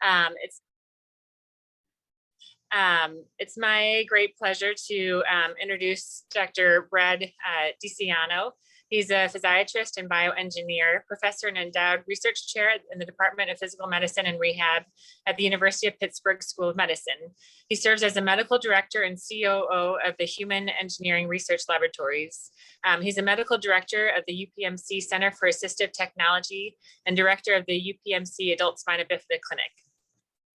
It's It's my great pleasure to introduce Dr. Brad Dicianno. He's a physiatrist and bioengineer, professor and endowed research chair in the Department of Physical Medicine and Rehab at the University of Pittsburgh School of Medicine. He serves as a medical director and COO of the Human Engineering Research Laboratories. He's a medical director of the UPMC Center for Assistive Technology and director of the UPMC Adult Spina Bifida Clinic.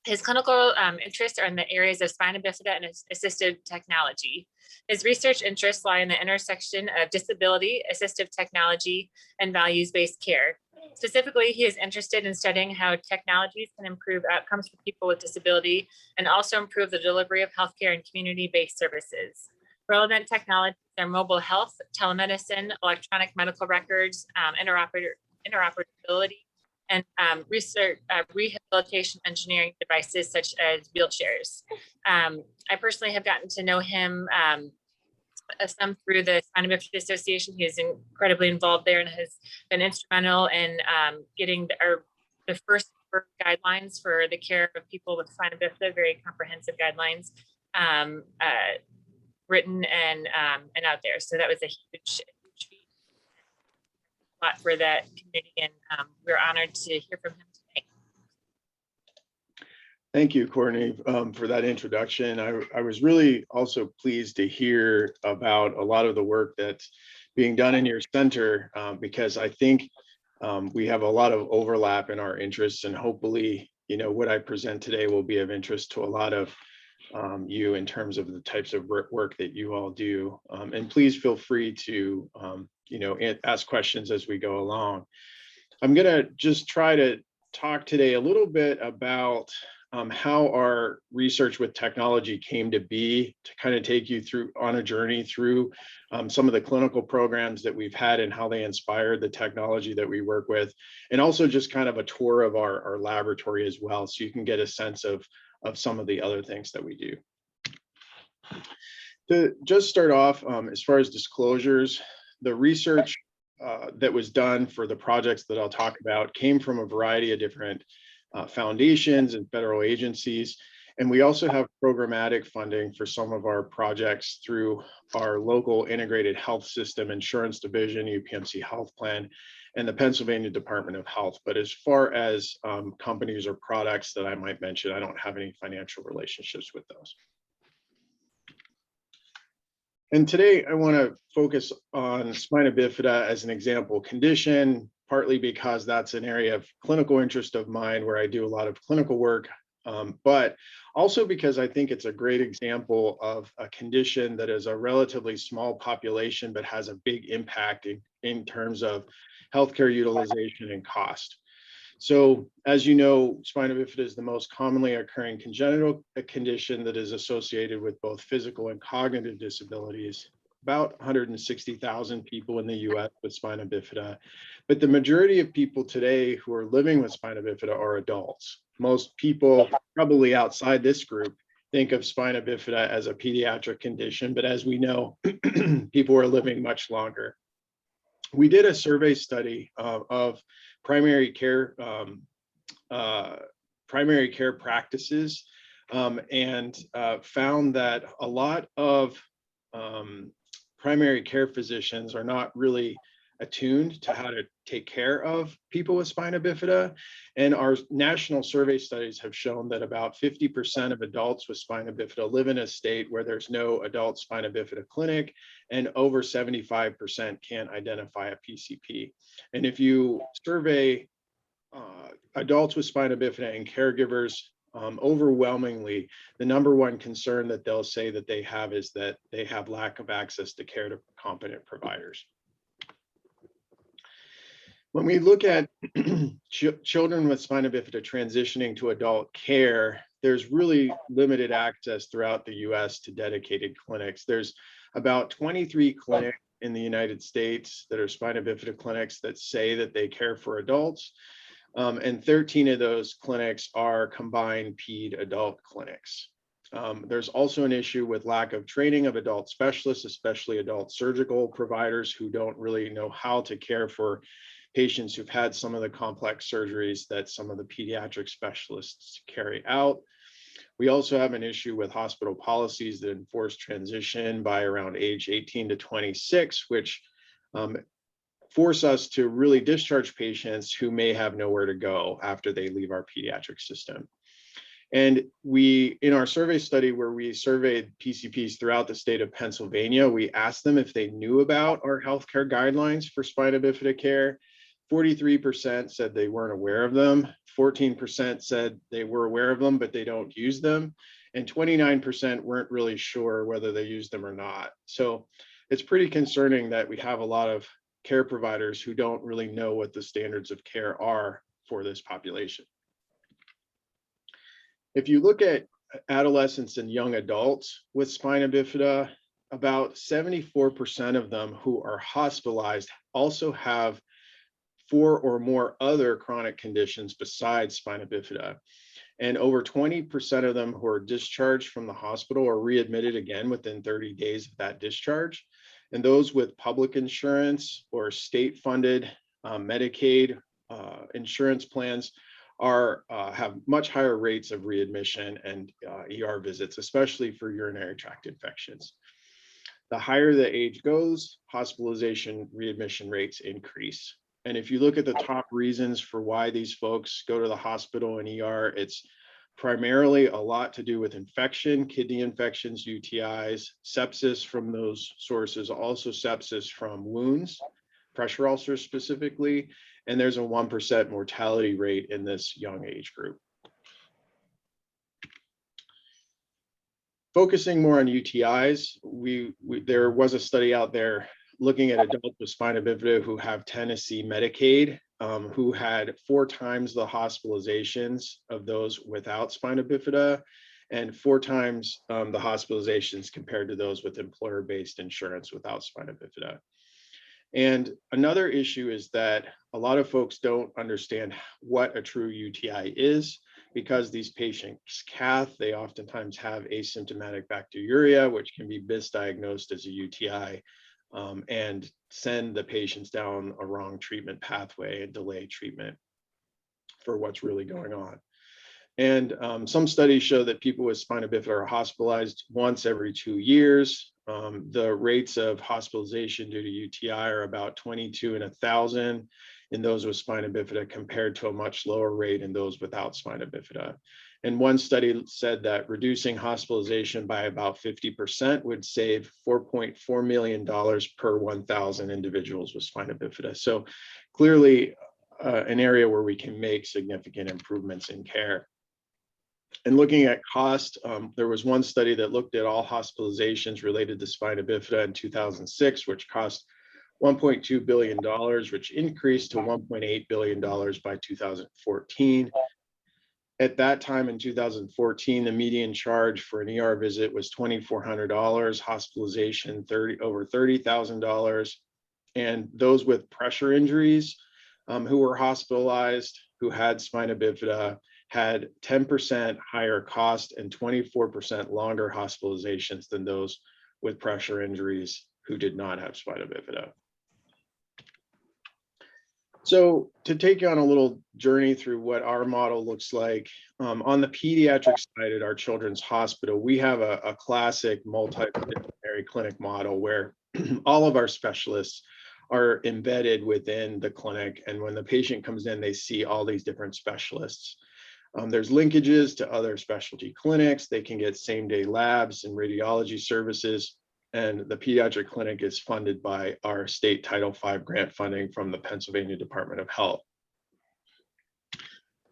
His clinical interests are in the areas of spina bifida and assistive technology. His research interests lie in the intersection of disability, assistive technology, and values-based care. Specifically, he is interested in studying how technologies can improve outcomes for people with disability and also improve the delivery of healthcare and community-based services. Relevant technologies are mobile health, telemedicine, electronic medical records, interoperability, and research rehabilitation engineering devices such as wheelchairs. I personally have gotten to know him some through the Spina Bifida Association. He is incredibly involved there and has been instrumental in getting the first guidelines for the care of people with spina bifida, very comprehensive guidelines written and out there. So that was a huge lot for that community, and we're honored to hear from him today. Thank you, Courtney, for that introduction. I was really also pleased to hear about a lot of the work that's being done in your center, because I think we have a lot of overlap in our interests, and hopefully, what I present today will be of interest to a lot of you in terms of the types of work that you all do. And please feel free to ask questions as we go along. I'm going to just try to talk today a little bit about how our research with technology came to be, to kind of take you through on a journey through some of the clinical programs that we've had and how they inspired the technology that we work with, and also just kind of a tour of our laboratory as well, so you can get a sense of some of the other things that we do. To just start off, as far as disclosures, the research that was done for the projects that I'll talk about came from a variety of different foundations and federal agencies. And we also have programmatic funding for some of our projects through our local integrated health system insurance division, UPMC Health Plan, and the Pennsylvania Department of Health. But as far as companies or products that I might mention, I don't have any financial relationships with those. And today I want to focus on spina bifida as an example condition, partly because that's an area of clinical interest of mine where I do a lot of clinical work, but also because I think it's a great example of a condition that is a relatively small population, but has a big impact in terms of healthcare utilization and cost. So as you know, spina bifida is the most commonly occurring congenital condition that is associated with both physical and cognitive disabilities. About 160,000 people in the US with spina bifida, but the majority of people today who are living with spina bifida are adults. Most people probably outside this group think of spina bifida as a pediatric condition, but as we know, people are living much longer. We did a survey study of primary care practices and found that a lot of primary care physicians are not really attuned to how to take care of people with spina bifida. And our national survey studies have shown that about 50% of adults with spina bifida live in a state where there's no adult spina bifida clinic, and over 75% can't identify a PCP. And if you survey adults with spina bifida and caregivers, overwhelmingly, the number one concern that they'll say that they have is that they have lack of access to care to competent providers. When we look at children with spina bifida transitioning to adult care, there's really limited access throughout the US to dedicated clinics. There's about 23 clinics in the United States that are spina bifida clinics that say that they care for adults. And 13 of those clinics are combined ped adult clinics. There's also an issue with lack of training of adult specialists, especially adult surgical providers who don't really know how to care for patients who've had some of the complex surgeries that some of the pediatric specialists carry out. We also have an issue with hospital policies that enforce transition by around age 18 to 26, which force us to really discharge patients who may have nowhere to go after they leave our pediatric system. And we, in our survey study where we surveyed PCPs throughout the state of Pennsylvania, we asked them if they knew about our healthcare guidelines for spina bifida care. 43% said they weren't aware of them. 14% said they were aware of them, but they don't use them. And 29% weren't really sure whether they use them or not. So it's pretty concerning that we have a lot of care providers who don't really know what the standards of care are for this population. If you look at adolescents and young adults with spina bifida, about 74% of them who are hospitalized also have 4 or more other chronic conditions besides spina bifida. And over 20% of them who are discharged from the hospital are readmitted again within 30 days of that discharge. And those with public insurance or state-funded Medicaid insurance plans have much higher rates of readmission and ER visits, especially for urinary tract infections. The higher the age goes, hospitalization readmission rates increase. And if you look at the top reasons for why these folks go to the hospital and ER, it's primarily a lot to do with infection, kidney infections, UTIs, sepsis from those sources, also sepsis from wounds, pressure ulcers specifically, and there's a 1% mortality rate in this young age group. Focusing more on UTIs, there was a study out there looking at adults with spina bifida who have Tennessee Medicaid, who had 4 times the hospitalizations of those without spina bifida, and 4 times the hospitalizations compared to those with employer-based insurance without spina bifida. And another issue is that a lot of folks don't understand what a true UTI is. Because these patients cath, they oftentimes have asymptomatic bacteriuria, which can be misdiagnosed as a UTI and send the patients down a wrong treatment pathway and delay treatment for what's really going on. And some studies show that people with spina bifida are hospitalized once every 2 years. The rates of hospitalization due to UTI are about 22 in 1,000 in those with spina bifida compared to a much lower rate in those without spina bifida. And one study said that reducing hospitalization by about 50% would save $4.4 million per 1,000 individuals with spina bifida. So clearly an area where we can make significant improvements in care. And looking at cost, there was one study that looked at all hospitalizations related to spina bifida in 2006, which cost $1.2 billion, which increased to $1.8 billion by 2014. At that time in 2014, the median charge for an ER visit was $2,400, hospitalization over $30,000. And those with pressure injuries who were hospitalized, who had spina bifida, had 10% higher cost and 24% longer hospitalizations than those with pressure injuries who did not have spina bifida. So to take you on a little journey through what our model looks like, on the pediatric side at our children's hospital, we have a classic multidisciplinary clinic model where all of our specialists are embedded within the clinic. And when the patient comes in, they see all these different specialists. There's linkages to other specialty clinics. They can get same-day labs and radiology services. And the pediatric clinic is funded by our state Title V grant funding from the Pennsylvania Department of Health.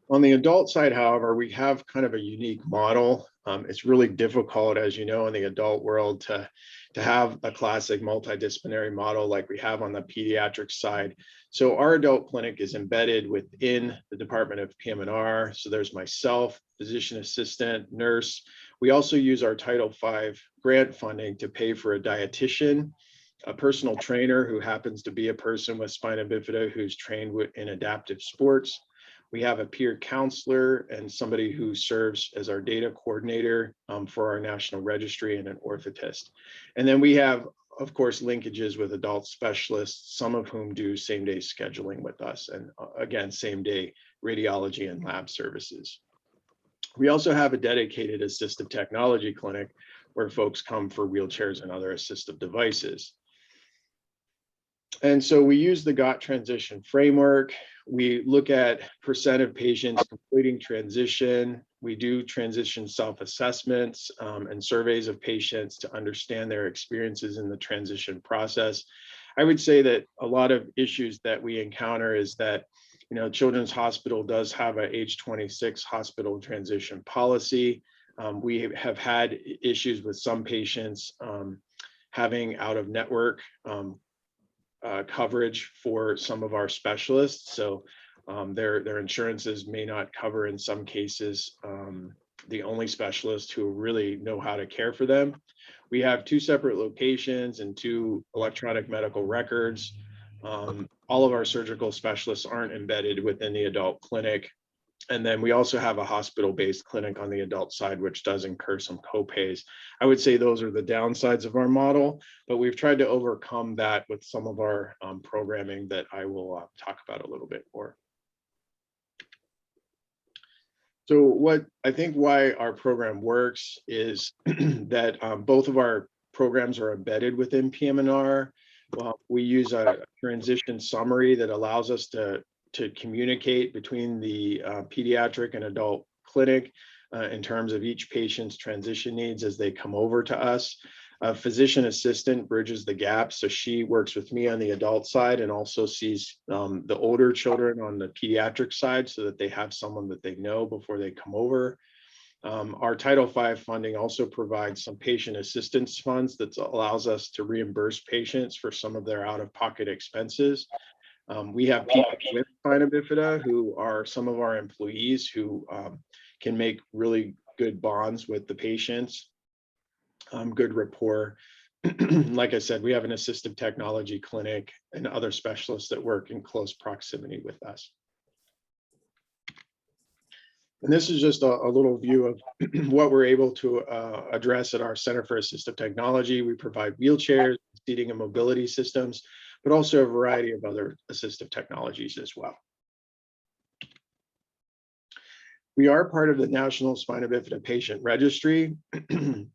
On the adult side, however, we have kind of a unique model. It's really difficult, as you know, in the adult world to have a classic multidisciplinary model like we have on the pediatric side. So our adult clinic is embedded within the Department of PM&R. So there's myself, physician assistant, nurse. We also use our Title V grant funding to pay for a dietitian, a personal trainer who happens to be a person with spina bifida who's trained in adaptive sports. We have a peer counselor and somebody who serves as our data coordinator for our national registry and an orthotist. And then we have of course, linkages with adult specialists, some of whom do same-day scheduling with us, and again, same-day radiology and lab services. We also have a dedicated assistive technology clinic where folks come for wheelchairs and other assistive devices. And so we use the GOT transition framework. We look at percent of patients completing transition. We do transition self-assessments and surveys of patients to understand their experiences in the transition process. I would say that a lot of issues that we encounter is that, you know, Children's Hospital does have a age 26 hospital transition policy. We have had issues with some patients having out-of-network coverage for some of our specialists. So their insurances may not cover in some cases the only specialists who really know how to care for them. We have 2 separate locations and 2 electronic medical records. All of our surgical specialists aren't embedded within the adult clinic. And then we also have a hospital-based clinic on the adult side, which does incur some copays. I would say those are the downsides of our model, but we've tried to overcome that with some of our programming that I will talk about a little bit more. So what I think why our program works is that both of our programs are embedded within PM&R. We use a transition summary that allows us to communicate between the pediatric and adult clinic in terms of each patient's transition needs as they come over to us. A physician assistant bridges the gap, so she works with me on the adult side and also sees the older children on the pediatric side so that they have someone that they know before they come over. Our Title V funding also provides some patient assistance funds that allows us to reimburse patients for some of their out-of-pocket expenses. We have people with spina bifida who are some of our employees who can make really good bonds with the patients, good rapport. Like I said, we have an assistive technology clinic and other specialists that work in close proximity with us. And this is just a little view of what we're able to address at our Center for Assistive Technology. We provide wheelchairs, seating and mobility systems, but also a variety of other assistive technologies as well. We are part of the National Spina Bifida Patient Registry.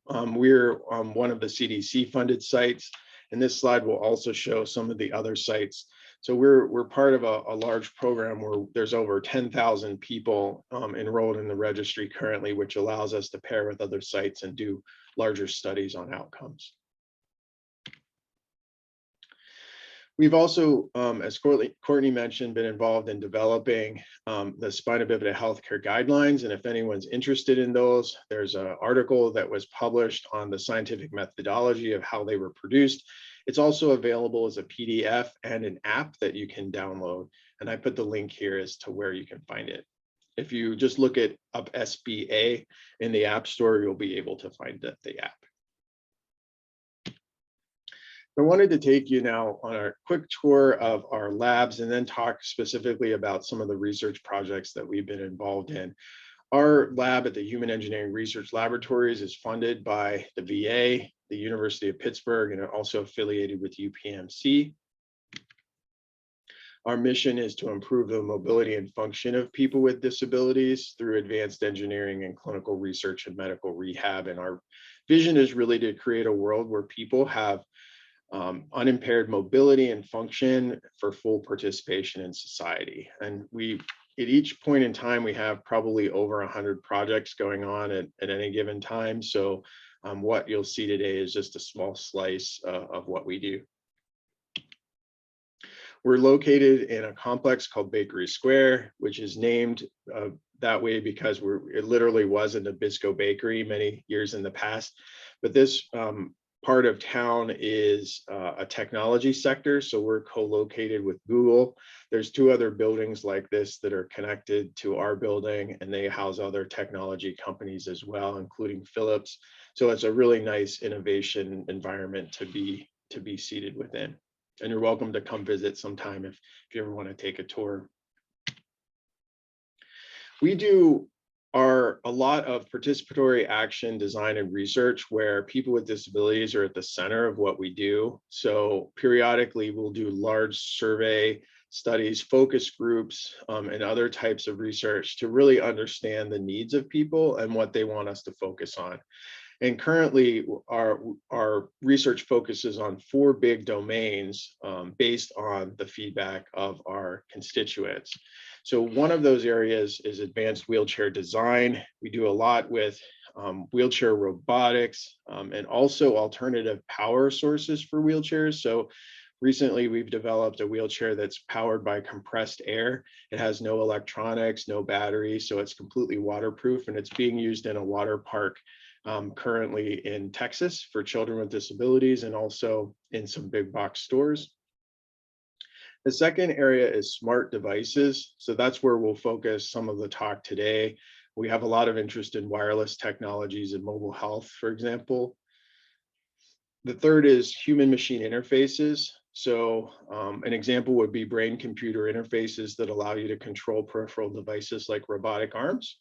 We're one of the CDC funded sites, and this slide will also show some of the other sites. So we're part of a large program where there's over 10,000 people enrolled in the registry currently, which allows us to pair with other sites and do larger studies on outcomes. We've also, as Courtney mentioned, been involved in developing the Spina Bifida healthcare guidelines. And if anyone's interested in those, there's an article that was published on the scientific methodology of how they were produced. It's also available as a PDF and an app that you can download. And I put the link here as to where you can find it. If you just look it up SBA in the App Store, you'll be able to find the app. I wanted to take you now on a quick tour of our labs and then talk specifically about some of the research projects that we've been involved in. Our lab at the Human Engineering Research Laboratories is funded by the VA, the University of Pittsburgh, and also affiliated with UPMC. Our mission is to improve the mobility and function of people with disabilities through advanced engineering and clinical research and medical rehab. And our vision is really to create a world where people have unimpaired mobility and function for full participation in society. And at each point in time, we have probably over 100 projects going on at any given time. So what you'll see today is just a small slice of what we do. We're located in a complex called Bakery Square, which is named that way because it literally was a Nabisco bakery many years in the past. But this part of town is a technology sector, so we're co-located with Google. There's 2 other buildings like this that are connected to our building, and they house other technology companies as well, including Philips. So it's a really nice innovation environment to be seated within. And you're welcome to come visit sometime if you ever want to take a tour. We do are a lot of participatory action, design, and research where people with disabilities are at the center of what we do. So periodically we'll do large survey studies, focus groups, and other types of research to really understand the needs of people and what they want us to focus on. And currently, our research focuses on 4 big domains based on the feedback of our constituents. So one of those areas is advanced wheelchair design. We do a lot with wheelchair robotics and also alternative power sources for wheelchairs. So recently, we've developed a wheelchair that's powered by compressed air. It has no electronics, no battery, so it's completely waterproof, and it's being used in a water park currently in Texas for children with disabilities and also in some big box stores. The second area is smart devices. So that's where we'll focus some of the talk today. We have a lot of interest in wireless technologies and mobile health, for example. The third is human machine interfaces. So an example would be brain computer interfaces that allow you to control peripheral devices like robotic arms.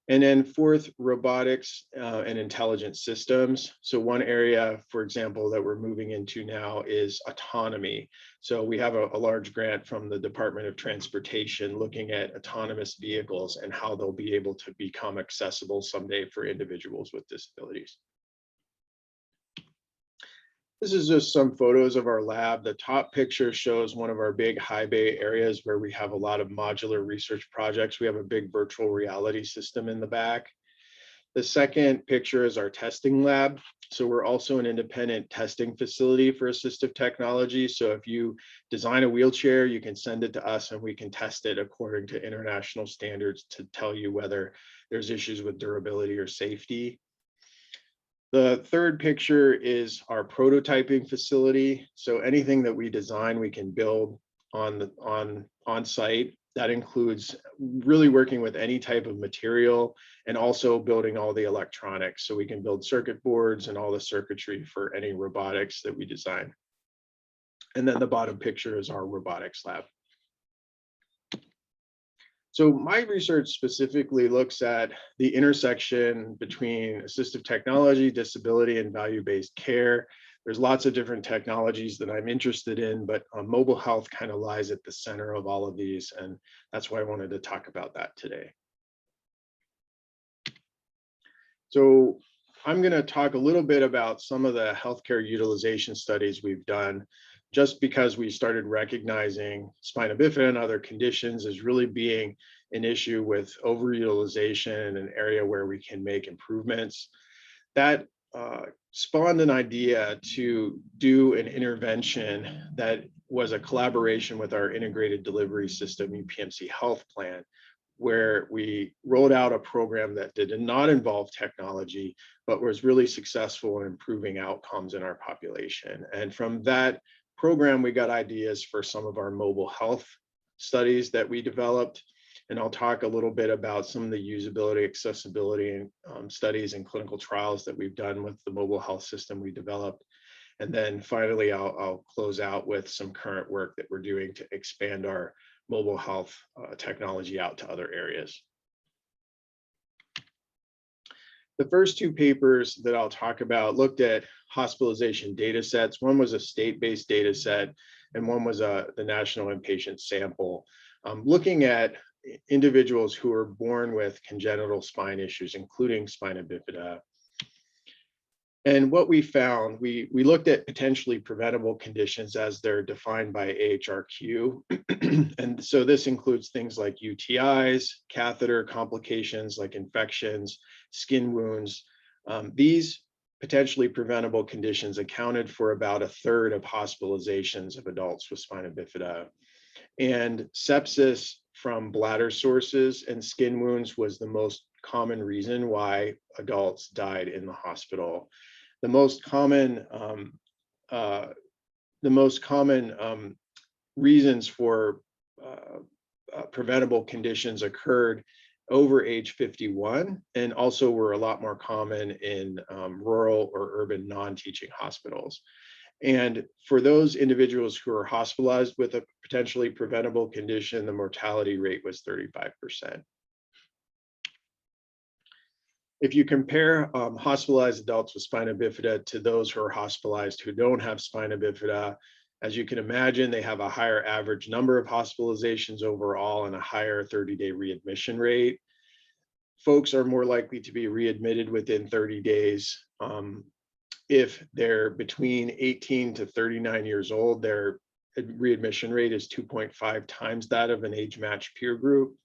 And then fourth, robotics and intelligent systems. So one area, for example, that we're moving into now is autonomy. So we have a large grant from the Department of Transportation looking at autonomous vehicles and how they'll be able to become accessible someday for individuals with disabilities. This is just some photos of our lab. The top picture shows one of our big high bay areas where we have a lot of modular research projects. We have a big virtual reality system in the back. The second picture is our testing lab. So we're also an independent testing facility for assistive technology. So if you design a wheelchair, you can send it to us and we can test it according to international standards to tell you whether there's issues with durability or safety. The third picture is our prototyping facility. So anything that we design, we can build on site. That includes really working with any type of material and also building all the electronics. So we can build circuit boards and all the circuitry for any robotics that we design. And then the bottom picture is our robotics lab. So my research specifically looks at the intersection between assistive technology, disability, and value-based care. There's lots of different technologies that I'm interested in, but mobile health kind of lies at the center of all of these, and that's why I wanted to talk about that today. So I'm going to talk a little bit about some of the healthcare utilization studies we've done, just because we started recognizing spina bifida and other conditions as really being an issue with overutilization and an area where we can make improvements. That spawned an idea to do an intervention that was a collaboration with our integrated delivery system, UPMC Health Plan, where we rolled out a program that did not involve technology, but was really successful in improving outcomes in our population. And from that program, we got ideas for some of our mobile health studies that we developed. And I'll talk a little bit about some of the usability, accessibility, and studies and clinical trials that we've done with the mobile health system we developed. And then finally, I'll close out with some current work that we're doing to expand our mobile health technology out to other areas. The first 2 papers that I'll talk about looked at hospitalization data sets. One was a state-based data set, and one was the national inpatient sample, looking at individuals who are born with congenital spine issues, including spina bifida. And what we found, we looked at potentially preventable conditions as they're defined by AHRQ. And so this includes things like UTIs, catheter complications like infections, skin wounds. These potentially preventable conditions accounted for about 1/3 of hospitalizations of adults with spina bifida. And sepsis from bladder sources and skin wounds was the most common reason why adults died in the hospital. The most common reasons for preventable conditions occurred over age 51, and also were a lot more common in rural or urban non-teaching hospitals. And for those individuals who are hospitalized with a potentially preventable condition, the mortality rate was 35%. If you compare hospitalized adults with spina bifida to those who are hospitalized who don't have spina bifida, as you can imagine, they have a higher average number of hospitalizations overall and a higher 30-day readmission rate. Folks are more likely to be readmitted within 30 days. If they're between 18 to 39 years old, their readmission rate is 2.5 times that of an age-matched peer group.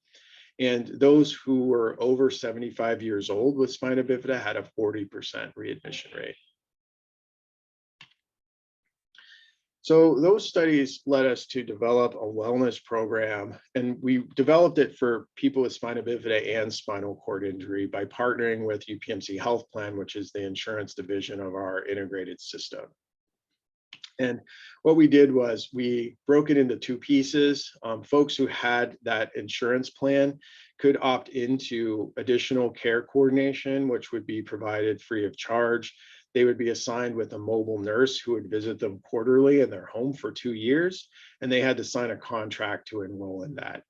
And those who were over 75 years old with spina bifida had a 40% readmission rate. So those studies led us to develop a wellness program, and we developed it for people with spina bifida and spinal cord injury by partnering with UPMC Health Plan, which is the insurance division of our integrated system. And what we did was we broke it into two pieces. Folks who had that insurance plan could opt into additional care coordination, which would be provided free of charge. They would be assigned with a mobile nurse who would visit them quarterly in their home for 2 years, and they had to sign a contract to enroll in that.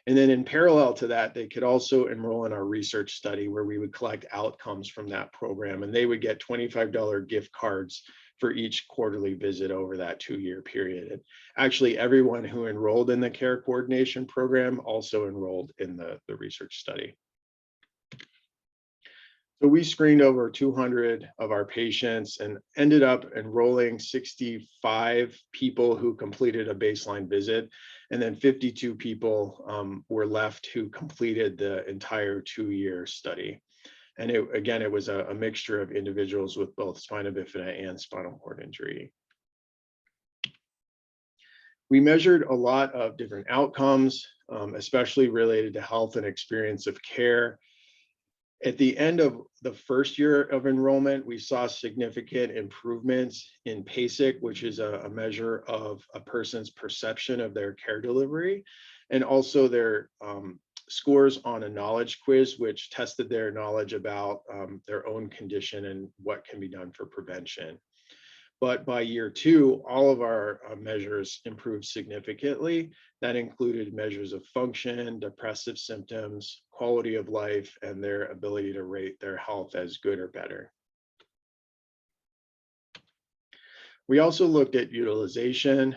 And then in parallel to that, they could also enroll in our research study where we would collect outcomes from that program, and they would get $25 gift cards for each quarterly visit over that 2-year period. And actually, everyone who enrolled in the care coordination program also enrolled in the research study. So we screened over 200 of our patients and ended up enrolling 65 people who completed a baseline visit, and then 52 people were left who completed the entire 2-year study. And it was a mixture of individuals with both spina bifida and spinal cord injury. We measured a lot of different outcomes, especially related to health and experience of care. At the end of the first year of enrollment, we saw significant improvements in PASIC, which is a measure of a person's perception of their care delivery, and also their scores on a knowledge quiz, which tested their knowledge about their own condition and what can be done for prevention. But by year 2, all of our measures improved significantly. That included measures of function, depressive symptoms, quality of life, and their ability to rate their health as good or better. We also looked at utilization.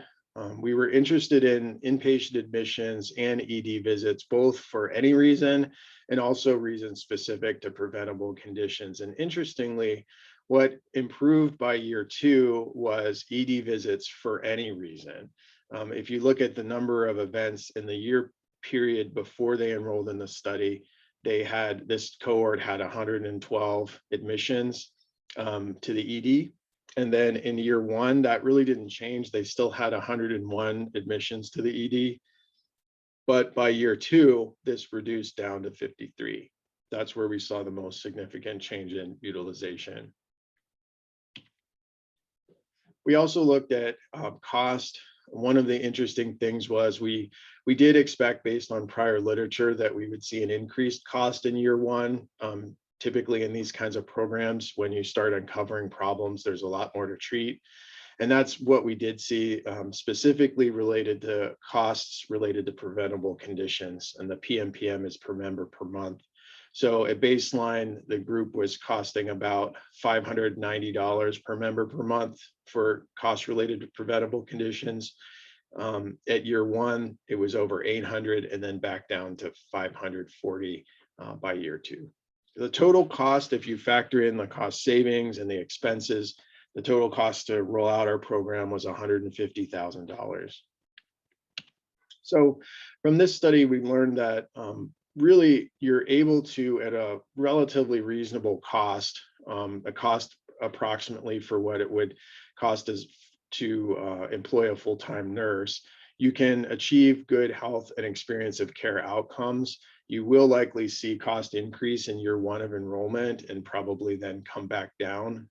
We were interested in inpatient admissions and ED visits, both for any reason and also reasons specific to preventable conditions. And interestingly, what improved by year 2 was ED visits for any reason. If you look at the number of events in the year period before they enrolled in the study, this cohort had 112 admissions to the ED. And then in year 1, that really didn't change. They still had 101 admissions to the ED. But by year 2, this reduced down to 53. That's where we saw the most significant change in utilization. We also looked at cost. One of the interesting things was we did expect, based on prior literature, that we would see an increased cost in year 1. Typically in these kinds of programs, when you start uncovering problems, there's a lot more to treat. And that's what we did see, specifically related to costs related to preventable conditions. And the PMPM is per member per month. So at baseline, the group was costing about $590 per member per month for costs related to preventable conditions. At year 1, it was over $800 and then back down to $540 by year 2. The total cost, if you factor in the cost savings and the expenses, the total cost to roll out our program was $150,000. So from this study, we learned that really you're able to, at a relatively reasonable cost, a cost approximately for what it would cost us to employ a full-time nurse, you can achieve good health and experience of care outcomes. You will likely see cost increase in year 1 of enrollment and probably then come back down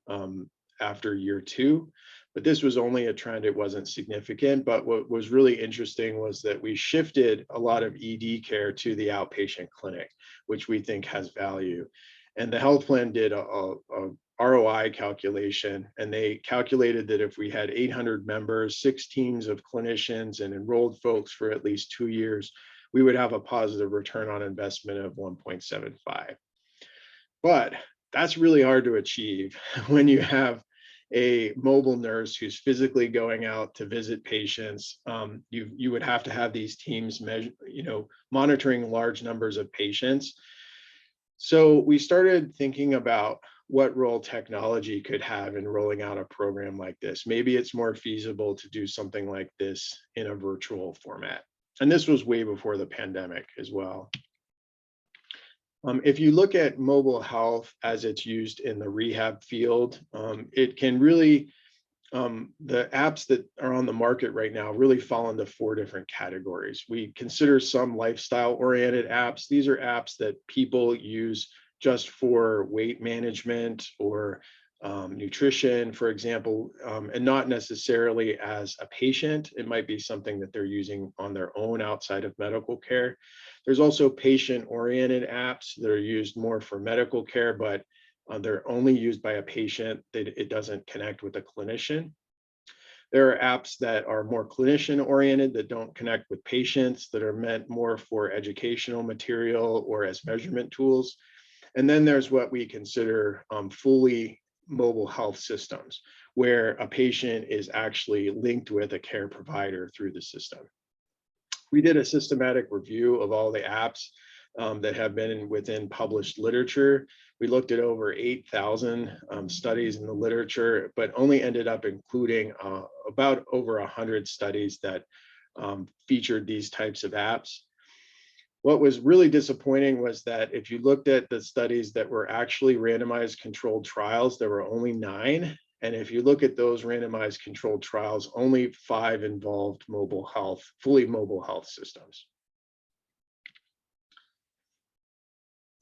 after year 2. But this was only a trend, it wasn't significant. But what was really interesting was that we shifted a lot of ED care to the outpatient clinic, which we think has value. And the health plan did a ROI calculation, and they calculated that if we had 800 members, 6 teams of clinicians, and enrolled folks for at least 2 years, we would have a positive return on investment of 1.75. But that's really hard to achieve when you have a mobile nurse who's physically going out to visit patients. You would have to have these teams monitoring large numbers of patients. So we started thinking about what role technology could have in rolling out a program like this. Maybe it's more feasible to do something like this in a virtual format. And this was way before the pandemic as well. If you look at mobile health as it's used in the rehab field, it can really, the apps that are on the market right now really fall into 4 different categories. We consider some lifestyle-oriented apps. These are apps that people use just for weight management or nutrition, for example, and not necessarily as a patient. It might be something that they're using on their own outside of medical care. There's also patient-oriented apps that are used more for medical care, but they're only used by a patient. It doesn't connect with a clinician. There are apps that are more clinician-oriented that don't connect with patients, that are meant more for educational material or as measurement tools. And then there's what we consider fully mobile health systems, where a patient is actually linked with a care provider through the system. We did a systematic review of all the apps that have been within published literature. We looked at over 8,000 studies in the literature, but only ended up including about over 100 studies that featured these types of apps. What was really disappointing was that if you looked at the studies that were actually randomized controlled trials, there were only 9. And if you look at those randomized controlled trials, only 5 involved mobile health, fully mobile health systems.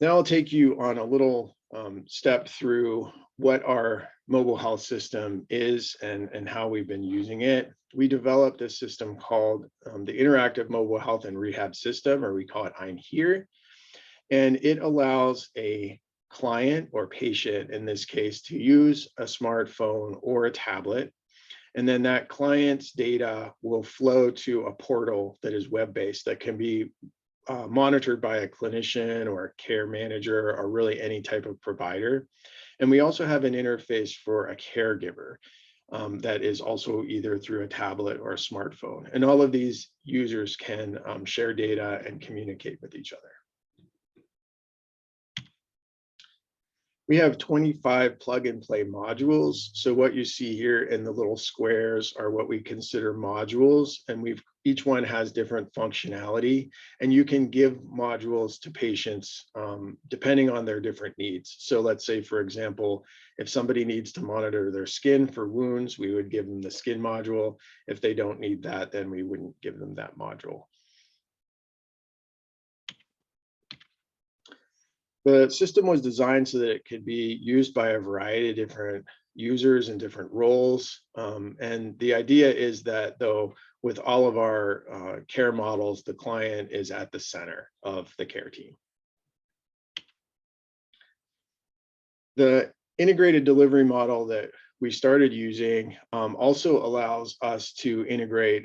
Now I'll take you on a little step through what our mobile health system is and how we've been using it. We developed a system called the Interactive Mobile Health and Rehab System, or we call it I'm Here. And it allows a client or patient, in this case, to use a smartphone or a tablet. And then that client's data will flow to a portal that is web-based that can be monitored by a clinician or a care manager or really any type of provider. And we also have an interface for a caregiver that is also either through a tablet or a smartphone. And all of these users can share data and communicate with each other. We have 25 plug and play modules. So what you see here in the little squares are what we consider modules, and each one has different functionality, and you can give modules to patients depending on their different needs. So let's say, for example, if somebody needs to monitor their skin for wounds, we would give them the skin module. If they don't need that, then we wouldn't give them that module. The system was designed so that it could be used by a variety of different users in different roles. And the idea is that, though, with all of our care models, the client is at the center of the care team. The integrated delivery model that we started using also allows us to integrate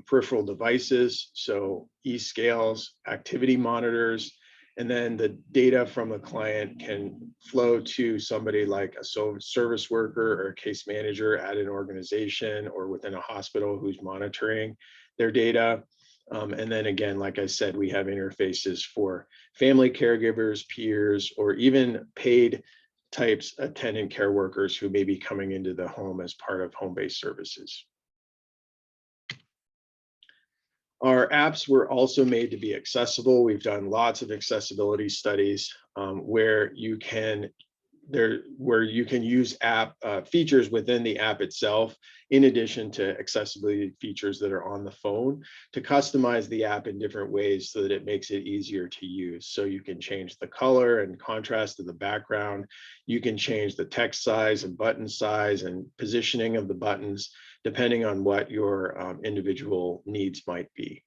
peripheral devices, so e-scales, activity monitors, and then the data from the client can flow to somebody like a service worker or a case manager at an organization or within a hospital who's monitoring their data. And then again, like I said, we have interfaces for family caregivers, peers, or even paid types attendant care workers who may be coming into the home as part of home-based services. Our apps were also made to be accessible. We've done lots of accessibility studies where you can use app features within the app itself, in addition to accessibility features that are on the phone, to customize the app in different ways so that it makes it easier to use. So you can change the color and contrast of the background. You can change the text size and button size and positioning of the buttons, depending on what your individual needs might be.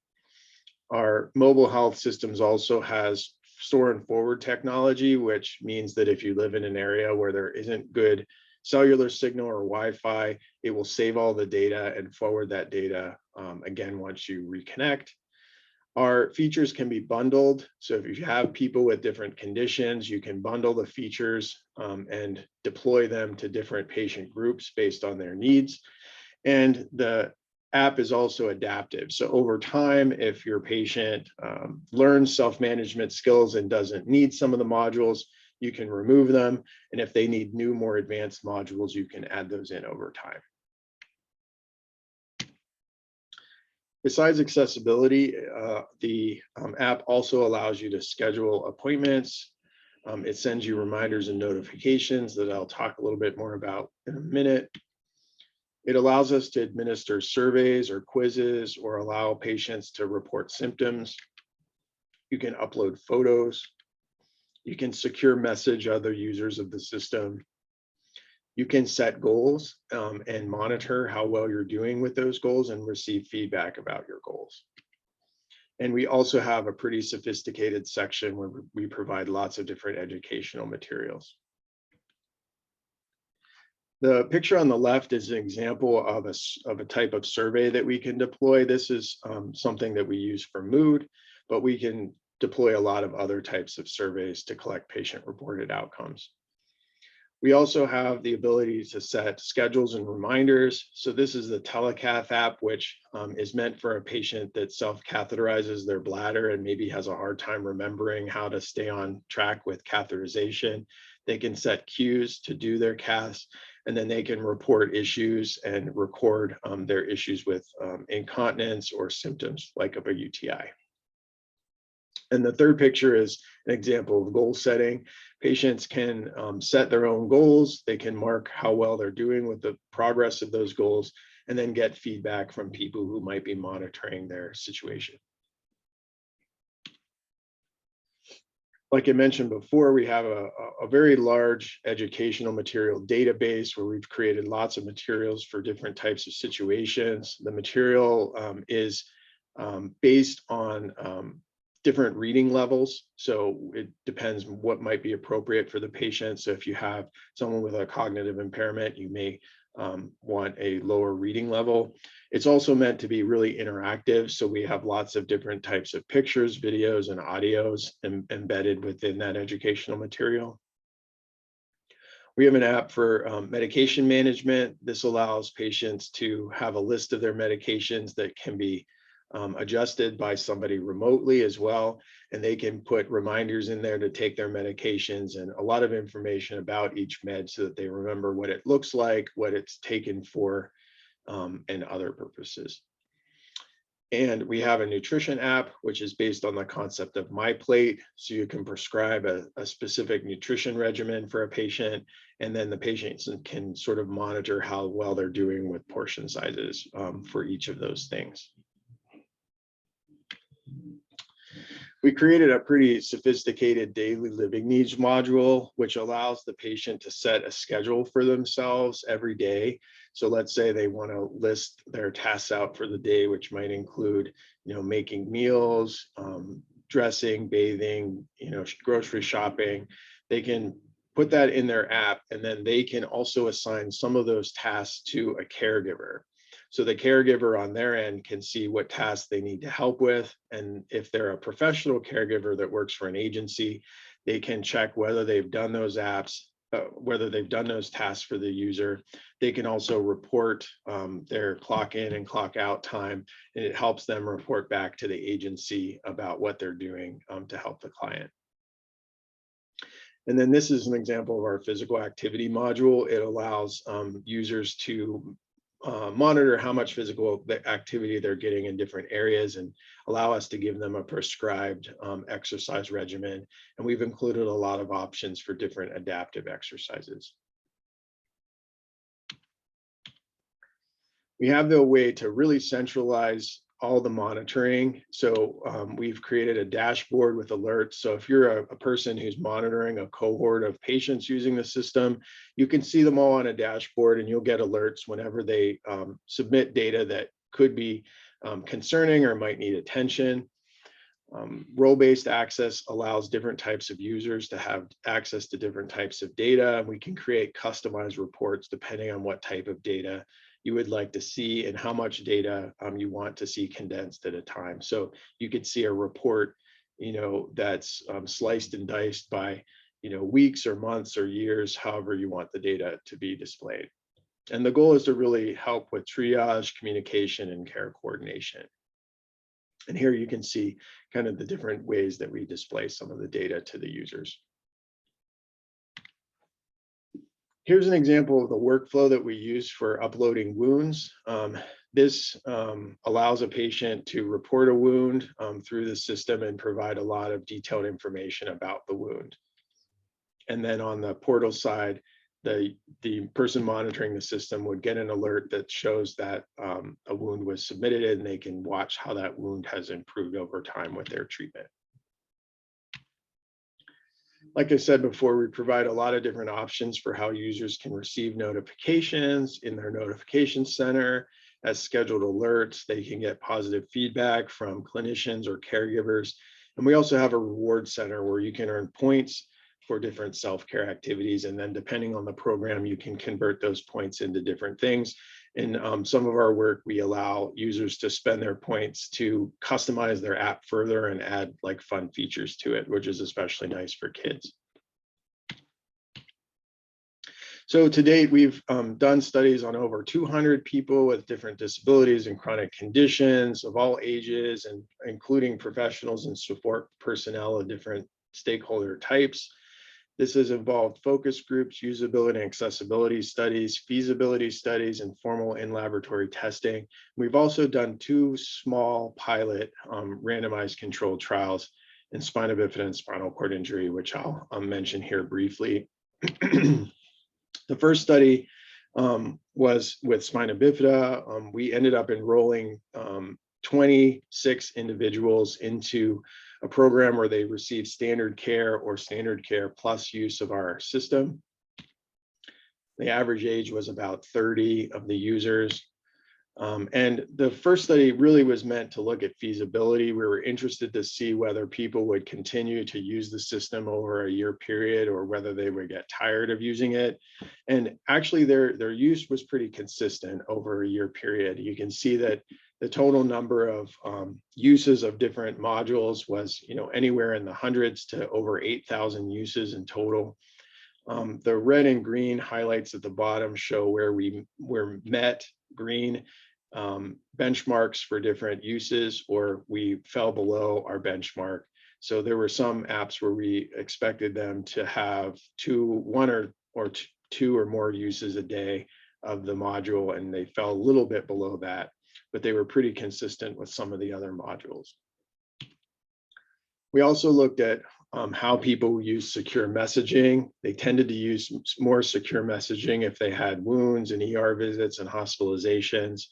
Our mobile health systems also has store and forward technology, which means that if you live in an area where there isn't good cellular signal or Wi-Fi, it will save all the data and forward that data again once you reconnect. Our features can be bundled. So if you have people with different conditions, you can bundle the features and deploy them to different patient groups based on their needs. And the app is also adaptive. So over time, if your patient learns self-management skills and doesn't need some of the modules, you can remove them. And if they need new, more advanced modules, you can add those in over time. Besides accessibility, the app also allows you to schedule appointments. It sends you reminders and notifications that I'll talk a little bit more about in a minute. It allows us to administer surveys or quizzes or allow patients to report symptoms. You can upload photos. You can secure message other users of the system. You can set goals and monitor how well you're doing with those goals and receive feedback about your goals. And we also have a pretty sophisticated section where we provide lots of different educational materials. The picture on the left is an example of a type of survey that we can deploy. This is something that we use for mood, but we can deploy a lot of other types of surveys to collect patient-reported outcomes. We also have the ability to set schedules and reminders. So this is the telecath app, which is meant for a patient that self-catheterizes their bladder and maybe has a hard time remembering how to stay on track with catheterization. They can set cues to do their caths, and then they can report issues and record their issues with incontinence or symptoms like of a UTI. And the third picture is an example of goal setting. Patients can set their own goals. They can mark how well they're doing with the progress of those goals, and then get feedback from people who might be monitoring their situation. Like I mentioned before, we have a very large educational material database where we've created lots of materials for different types of situations. The material is based on different reading levels. So it depends what might be appropriate for the patient. So if you have someone with a cognitive impairment, you may want a lower reading level. It's also meant to be really interactive. So we have lots of different types of pictures, videos, and audios embedded within that educational material. We have an app for medication management. This allows patients to have a list of their medications that can be adjusted by somebody remotely as well, and they can put reminders in there to take their medications and a lot of information about each med so that they remember what it looks like, what it's taken for, and other purposes. And we have a nutrition app, which is based on the concept of My Plate. So you can prescribe a specific nutrition regimen for a patient, and then the patients can sort of monitor how well they're doing with portion sizes for each of those things. We created a pretty sophisticated daily living needs module, which allows the patient to set a schedule for themselves every day. So let's say they want to list their tasks out for the day, which might include, making meals, dressing, bathing, grocery shopping. They can put that in their app, and then they can also assign some of those tasks to a caregiver. So the caregiver on their end can see what tasks they need to help with. And if they're a professional caregiver that works for an agency, they can check whether they've done those whether they've done those tasks for the user. They can also report their clock in and clock out time, and it helps them report back to the agency about what they're doing to help the client. And then this is an example of our physical activity module. It allows users to monitor how much physical activity they're getting in different areas and allow us to give them a prescribed exercise regimen. And we've included a lot of options for different adaptive exercises. We have the way to really centralize all the monitoring. So we've created a dashboard with alerts. So if you're a person who's monitoring a cohort of patients using the system, you can see them all on a dashboard, and you'll get alerts whenever they submit data that could be concerning or might need attention. Role-based access allows different types of users to have access to different types of data. We can create customized reports depending on what type of data you would like to see and how much data you want to see condensed at a time. So you could see a report, that's sliced and diced by, weeks or months or years, however you want the data to be displayed. And the goal is to really help with triage, communication, and care coordination. And here you can see kind of the different ways that we display some of the data to the users. Here's an example of the workflow that we use for uploading wounds. This allows a patient to report a wound through the system and provide a lot of detailed information about the wound. And then on the portal side, the person monitoring the system would get an alert that shows that a wound was submitted, and they can watch how that wound has improved over time with their treatment. Like I said before, we provide a lot of different options for how users can receive notifications in their notification center as scheduled alerts. They can get positive feedback from clinicians or caregivers. And we also have a reward center where you can earn points for different self-care activities. And then depending on the program, you can convert those points into different things. In some of our work, we allow users to spend their points to customize their app further and add like fun features to it, which is especially nice for kids. So to date, we've done studies on over 200 people with different disabilities and chronic conditions of all ages, and including professionals and support personnel of different stakeholder types. This has involved focus groups, usability and accessibility studies, feasibility studies, and formal in-laboratory testing. We've also done 2 small pilot randomized controlled trials in spina bifida and spinal cord injury, which I'll mention here briefly. The first study was with spina bifida. We ended up enrolling 26 individuals into a program where they received standard care or standard care plus use of our system. The average age was about 30 of the users. And the first study really was meant to look at feasibility. We were interested to see whether people would continue to use the system over a year period or whether they would get tired of using it. And actually their use was pretty consistent over a year period. You can see that the total number of uses of different modules was, anywhere in the hundreds to over 8,000 uses in total. The red and green highlights at the bottom show where we were met green benchmarks for different uses, or we fell below our benchmark. So there were some apps where we expected them to have one or two or more uses a day of the module, and they fell a little bit below that, but they were pretty consistent with some of the other modules. We also looked at how people use secure messaging. They tended to use more secure messaging if they had wounds and ER visits and hospitalizations.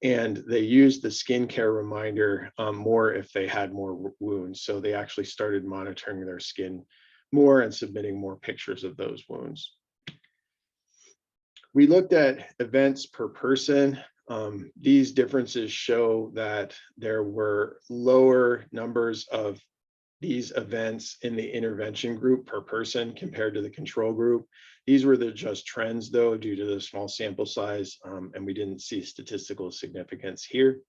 And they used the skincare reminder more if they had more wounds. So they actually started monitoring their skin more and submitting more pictures of those wounds. We looked at events per person. These differences show that there were lower numbers of these events in the intervention group per person compared to the control group. These were just trends though, due to the small sample size, and we didn't see statistical significance here.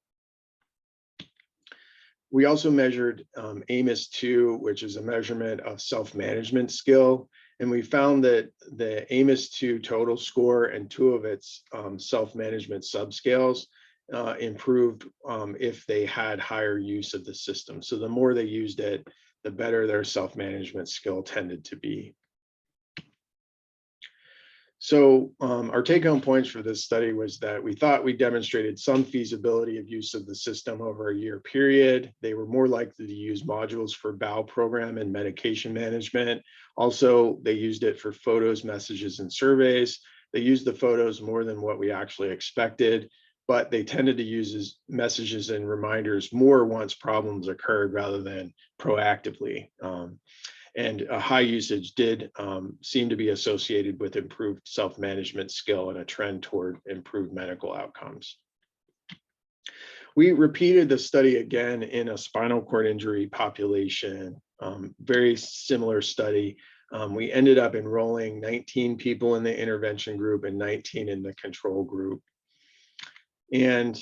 We also measured AMIS-2, which is a measurement of self-management skill. And we found that the AMIS-2 total score and 2 of its self-management subscales improved if they had higher use of the system. So the more they used it, the better their self-management skill tended to be. So our take-home points for this study was that we thought we demonstrated some feasibility of use of the system over a year period. They were more likely to use modules for bowel program and medication management. Also, they used it for photos, messages, and surveys. They used the photos more than what we actually expected, but they tended to use messages and reminders more once problems occurred rather than proactively. And a high usage did seem to be associated with improved self-management skill and a trend toward improved medical outcomes. We repeated the study again in a spinal cord injury population, very similar study. We ended up enrolling 19 people in the intervention group and 19 in the control group. And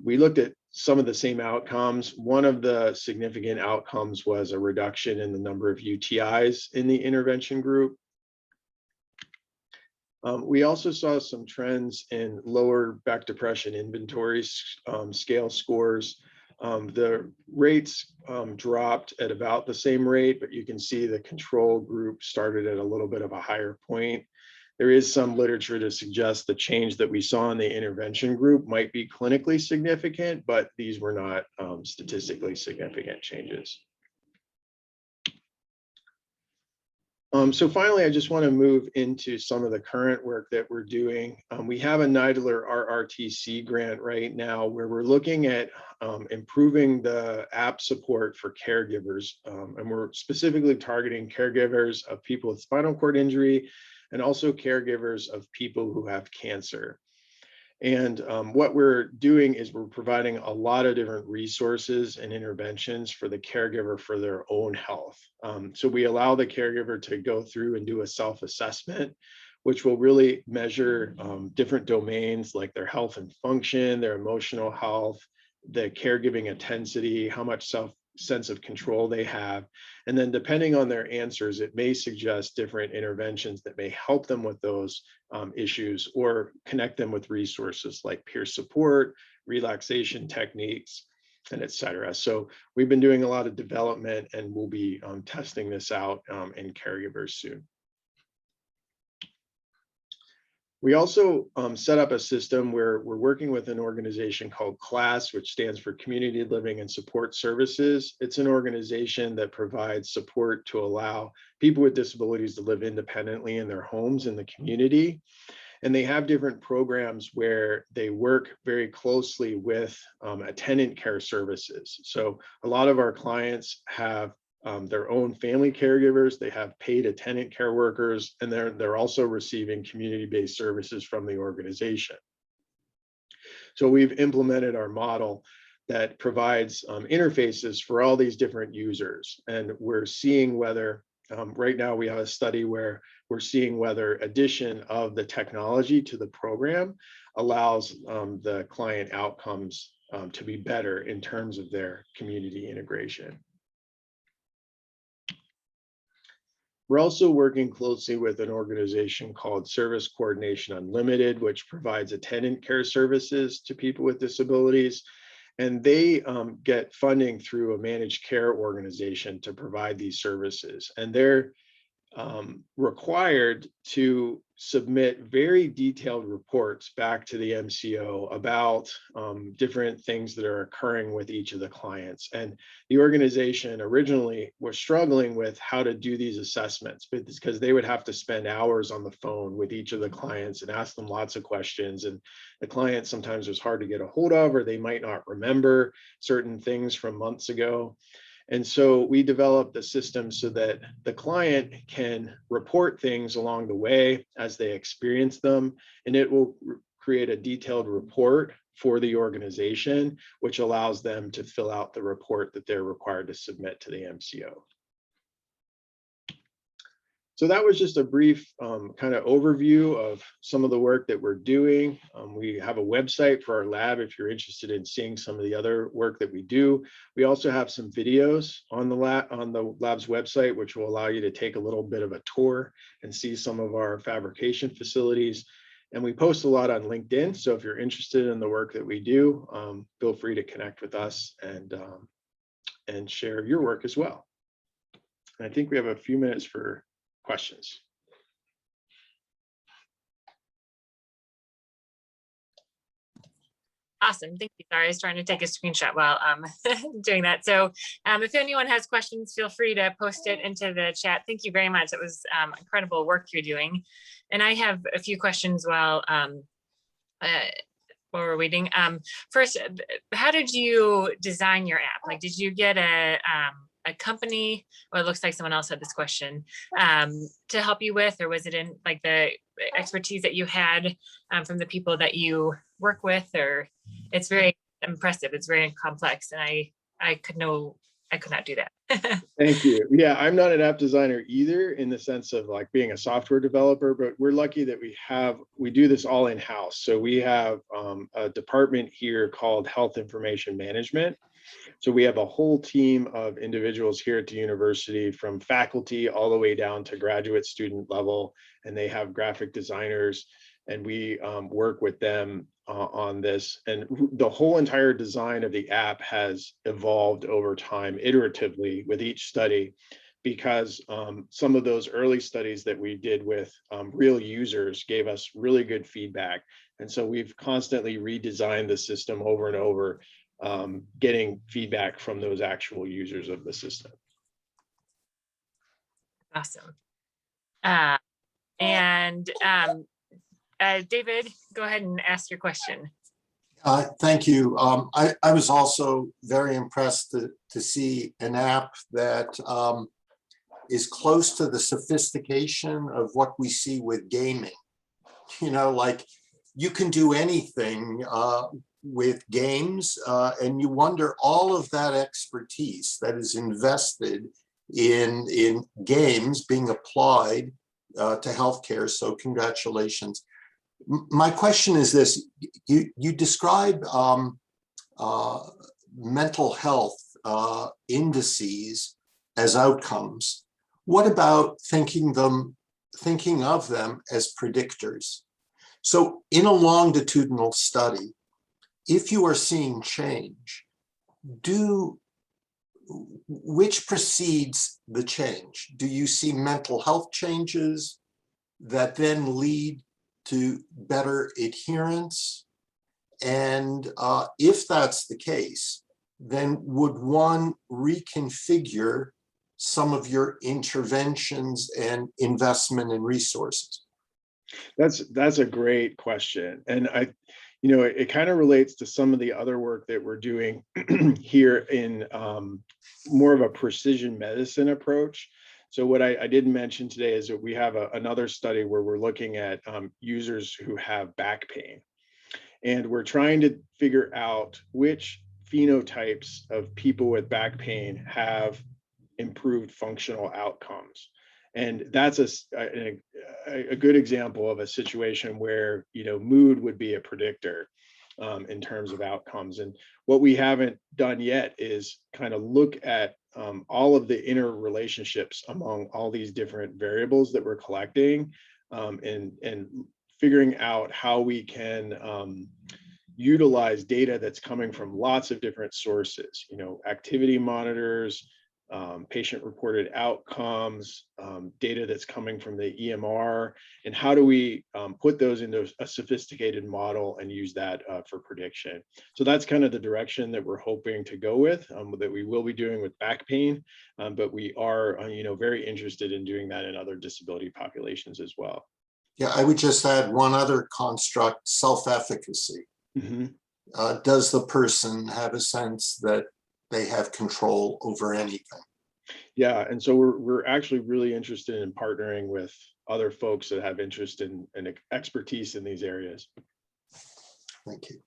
we looked at some of the same outcomes. One of the significant outcomes was a reduction in the number of UTIs in the intervention group. We also saw some trends in lower back depression inventory scale scores. The rates dropped at about the same rate, but you can see the control group started at a little bit of a higher point. There is some literature to suggest the change that we saw in the intervention group might be clinically significant, but these were not statistically significant changes. So finally, I just want to move into some of the current work that we're doing. We have a NIDLR RRTC grant right now where we're looking at improving the app support for caregivers. And we're specifically targeting caregivers of people with spinal cord injury and also caregivers of people who have cancer. And what we're doing is we're providing a lot of different resources and interventions for the caregiver for their own health. So we allow the caregiver to go through and do a self-assessment, which will really measure different domains like their health and function, their emotional health, the caregiving intensity, how much sense of control they have. And then depending on their answers, it may suggest different interventions that may help them with those issues or connect them with resources like peer support, relaxation techniques, and et cetera. So we've been doing a lot of development and we'll be testing this out in caregivers soon. We also set up a system where we're working with an organization called CLASS, which stands for Community Living and Support Services. It's an organization that provides support to allow people with disabilities to live independently in their homes in the community. And they have different programs where they work very closely with attendant care services. So a lot of our clients have their own family caregivers, they have paid attendant care workers, and they're also receiving community-based services from the organization. So we've implemented our model that provides interfaces for all these different users. And we're seeing whether, right now we have a study where we're seeing whether addition of the technology to the program allows the client outcomes to be better in terms of their community integration. We're also working closely with an organization called Service Coordination Unlimited, which provides attendant care services to people with disabilities. And they get funding through a managed care organization to provide these services. And they're required to submit very detailed reports back to the MCO about different things that are occurring with each of the clients. And the organization originally was struggling with how to do these assessments, but it's because they would have to spend hours on the phone with each of the clients and ask them lots of questions. And the client sometimes was hard to get a hold of, or they might not remember certain things from months ago. And so we developed a system so that the client can report things along the way as they experience them, and it will create a detailed report for the organization, which allows them to fill out the report that they're required to submit to the MCO. So that was just a brief kind of overview of some of the work that we're doing. We have a website for our lab if you're interested in seeing some of the other work that we do. We also have some videos on the lab's website, which will allow you to take a little bit of a tour and see some of our fabrication facilities. And we post a lot on LinkedIn. So if you're interested in the work that we do, feel free to connect with us and share your work as well. And I think we have a few minutes for questions. Awesome, thank you. Sorry, I was trying to take a screenshot while doing that. So if anyone has questions, feel free to post it into the chat. Thank you very much. It was incredible work you're doing. And I have a few questions while we're waiting. First, how did you design your app? Like, did you get a company, or it looks like someone else had this question, to help you with, or was it in like the expertise that you had from the people that you work with? Or it's very impressive, it's very complex, and I I could not do that. Thank you. Yeah, I'm not an app designer either in the sense of like being a software developer, but we're lucky that we do this all in-house. So we have a department here called Health Information Management. So we have a whole team of individuals here at the university, from faculty all the way down to graduate student level, and they have graphic designers, and we work with them on this. And the whole entire design of the app has evolved over time, iteratively with each study, because some of those early studies that we did with real users gave us really good feedback. And so we've constantly redesigned the system over and over, getting feedback from those actual users of the system. Awesome. David, go ahead and ask your question. Thank you. I was also very impressed to see an app that is close to the sophistication of what we see with gaming. You know, like you can do anything with games, and you wonder all of that expertise that is invested in games being applied to healthcare. So congratulations. My question is this: you describe mental health indices as outcomes. What about thinking of them as predictors? So in a longitudinal study, if you are seeing change, which precedes the change? Do you see mental health changes that then lead to better adherence? And if that's the case, then would one reconfigure some of your interventions and investment in resources? That's a great question. And it kind of relates to some of the other work that we're doing here in more of a precision medicine approach. So what I didn't mention today is that we have another study where we're looking at users who have back pain. And we're trying to figure out which phenotypes of people with back pain have improved functional outcomes. And that's a good example of a situation where, mood would be a predictor in terms of outcomes. And what we haven't done yet is kind of look at all of the interrelationships among all these different variables that we're collecting, and figuring out how we can utilize data that's coming from lots of different sources, activity monitors, patient-reported outcomes, data that's coming from the EMR, and how do we put those into a sophisticated model and use that for prediction. So that's kind of the direction that we're hoping to go with, that we will be doing with back pain, but we are, very interested in doing that in other disability populations as well. Yeah, I would just add one other construct: self-efficacy. Mm-hmm. Does the person have a sense that they have control over anything? Yeah, and so we're actually really interested in partnering with other folks that have interest in expertise in these areas. Thank you.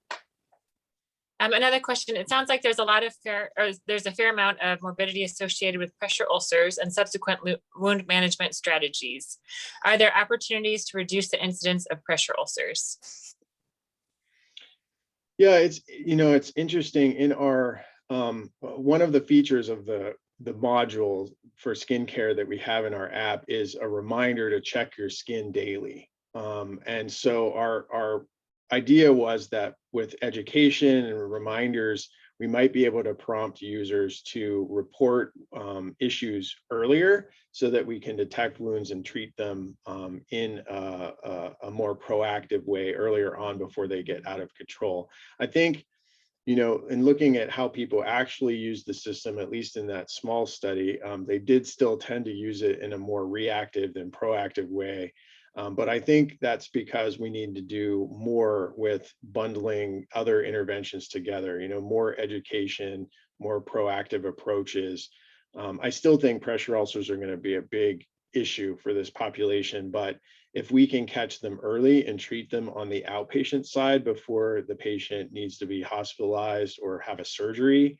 Another question: it sounds like there's a fair amount of morbidity associated with pressure ulcers and subsequent wound management strategies. Are there opportunities to reduce the incidence of pressure ulcers? Yeah, it's interesting. In our one of the features of the module for skincare that we have in our app is a reminder to check your skin daily. And so our idea was that with education and reminders, we might be able to prompt users to report issues earlier so that we can detect wounds and treat them in a more proactive way earlier on before they get out of control. I think, in looking at how people actually use the system, at least in that small study, they did still tend to use it in a more reactive than proactive way. But I think that's because we need to do more with bundling other interventions together, more education, more proactive approaches. I still think pressure ulcers are going to be a big issue for this population, but if we can catch them early and treat them on the outpatient side before the patient needs to be hospitalized or have a surgery,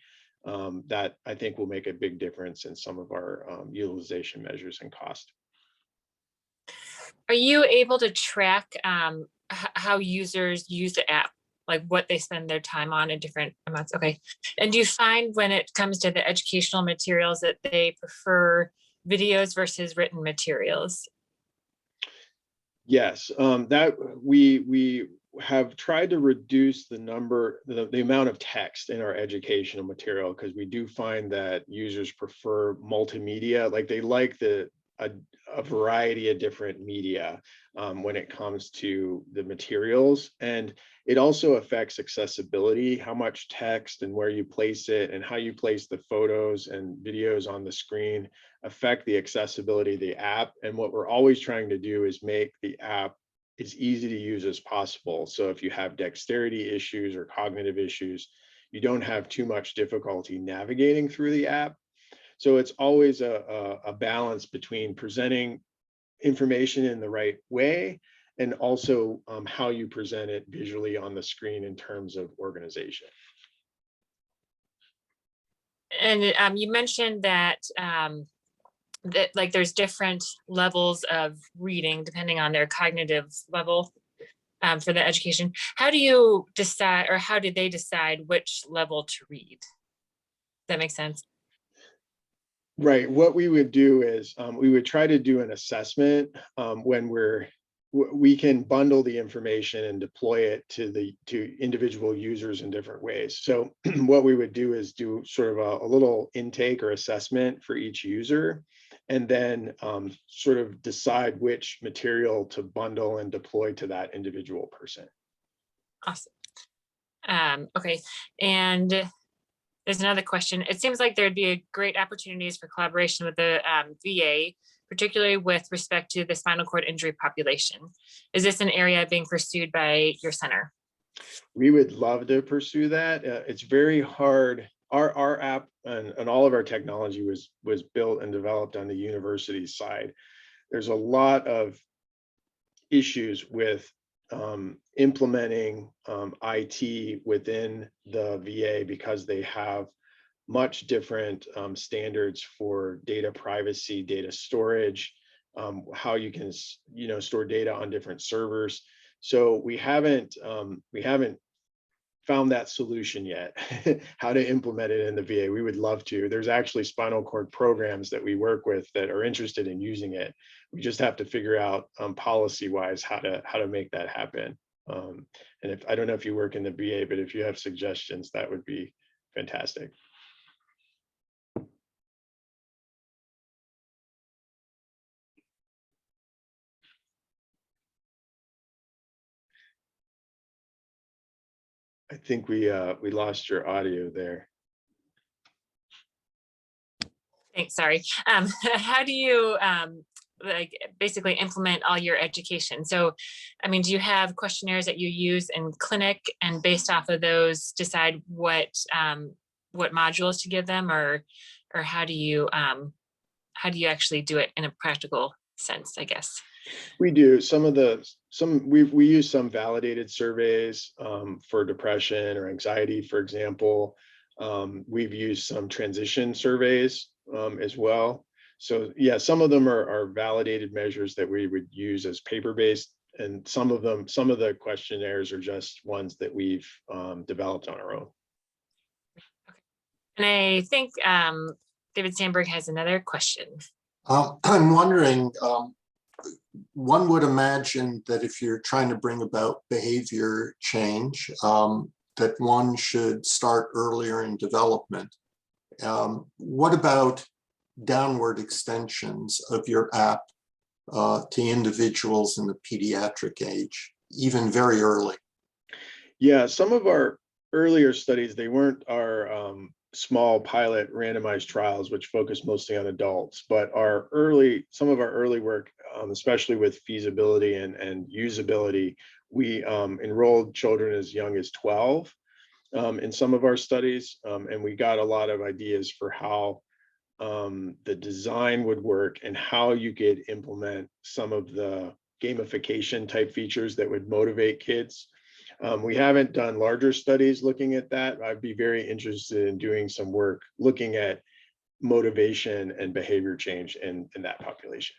that I think will make a big difference in some of our utilization measures and cost. Are you able to track how users use the app, like what they spend their time on in different amounts? Okay. And do you find when it comes to the educational materials that they prefer videos versus written materials? Yes, that we have tried to reduce the amount of text in our educational material, because we do find that users prefer multimedia, like they like a variety of different media when it comes to the materials. And it also affects accessibility, how much text and where you place it and how you place the photos and videos on the screen affect the accessibility of the app. And what we're always trying to do is make the app as easy to use as possible. So if you have dexterity issues or cognitive issues, you don't have too much difficulty navigating through the app. So it's always a balance between presenting information in the right way and also how you present it visually on the screen in terms of organization. And you mentioned that that like there's different levels of reading depending on their cognitive level for the education. How do you decide, or how did they decide which level to read? Does that make sense? Right. What we would do is we would try to do an assessment when we can bundle the information and deploy it to individual users in different ways. So what we would do is do sort of a little intake or assessment for each user, and then sort of decide which material to bundle and deploy to that individual person. Awesome. Okay. And there's another question. It seems like there'd be great opportunities for collaboration with the VA, particularly with respect to the spinal cord injury population. Is this an area being pursued by your center? We would love to pursue that. It's very hard. Our app and all of our technology was built and developed on the university side. There's a lot of issues with implementing IT within the VA because they have much different standards for data privacy, data storage, how you can store data on different servers. So we haven't found that solution yet, how to implement it in the VA. We would love to. There's actually spinal cord programs that we work with that are interested in using it. We just have to figure out policy-wise how to make that happen. And if I don't know if you work in the VA, but if you have suggestions, that would be fantastic. I think we lost your audio there. Thanks, sorry. How do you like basically implement all your education? So, I mean, do you have questionnaires that you use in clinic, and based off of those decide what modules to give them, or how do you actually do it in a practical sense, I guess? We do we use some validated surveys for depression or anxiety, for example. We've used some transition surveys as well. So yeah, some of them are validated measures that we would use as paper-based, and some of the questionnaires are just ones that we've developed on our own. Okay. And I think David Sandberg has another question. I'm wondering, one would imagine that if you're trying to bring about behavior change, that one should start earlier in development. What about downward extensions of your app to individuals in the pediatric age, even very early? Yeah, some of our earlier studies, they weren't our small pilot randomized trials, which focus mostly on adults, but some of our early work, especially with feasibility and usability, we enrolled children as young as 12 in some of our studies, and we got a lot of ideas for how the design would work and how you could implement some of the gamification type features that would motivate kids. We haven't done larger studies looking at that. I'd be very interested in doing some work looking at motivation and behavior change in that population.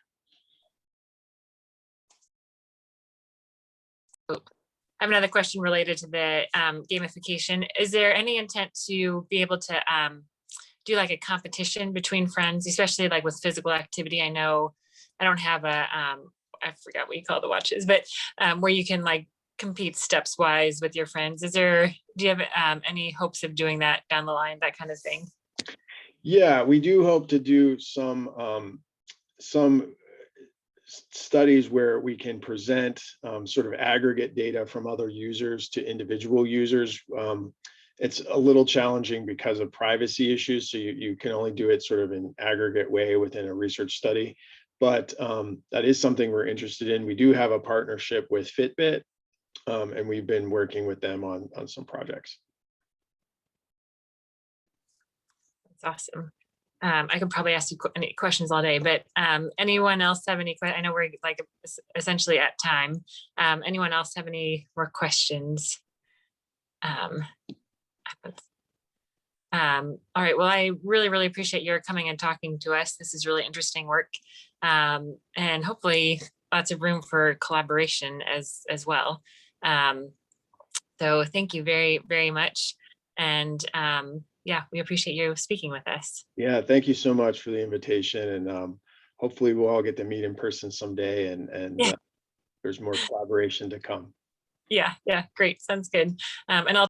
I have another question related to the gamification. Is there any intent to be able to do like a competition between friends, especially like with physical activity? I know I don't have a, I forgot what you call the watches, but where you can like compete steps wise with your friends. Do you have any hopes of doing that down the line, that kind of thing? Yeah, we do hope to do some studies where we can present sort of aggregate data from other users to individual users. It's a little challenging because of privacy issues, so you can only do it sort of in aggregate way within a research study. But that is something we're interested in. We do have a partnership with Fitbit, and we've been working with them on some projects. That's awesome. I could probably ask you any questions all day, but anyone else have any questions? I know we're like essentially at time. Anyone else have any more questions? All right, well, I really appreciate your coming and talking to us. This is really interesting work, and hopefully lots of room for collaboration as well. So thank you very much. And yeah, we appreciate you speaking with us. Yeah, thank you so much for the invitation, and hopefully we'll all get to meet in person someday, and Yeah. there's more collaboration to come. Yeah, great, sounds good. And I'll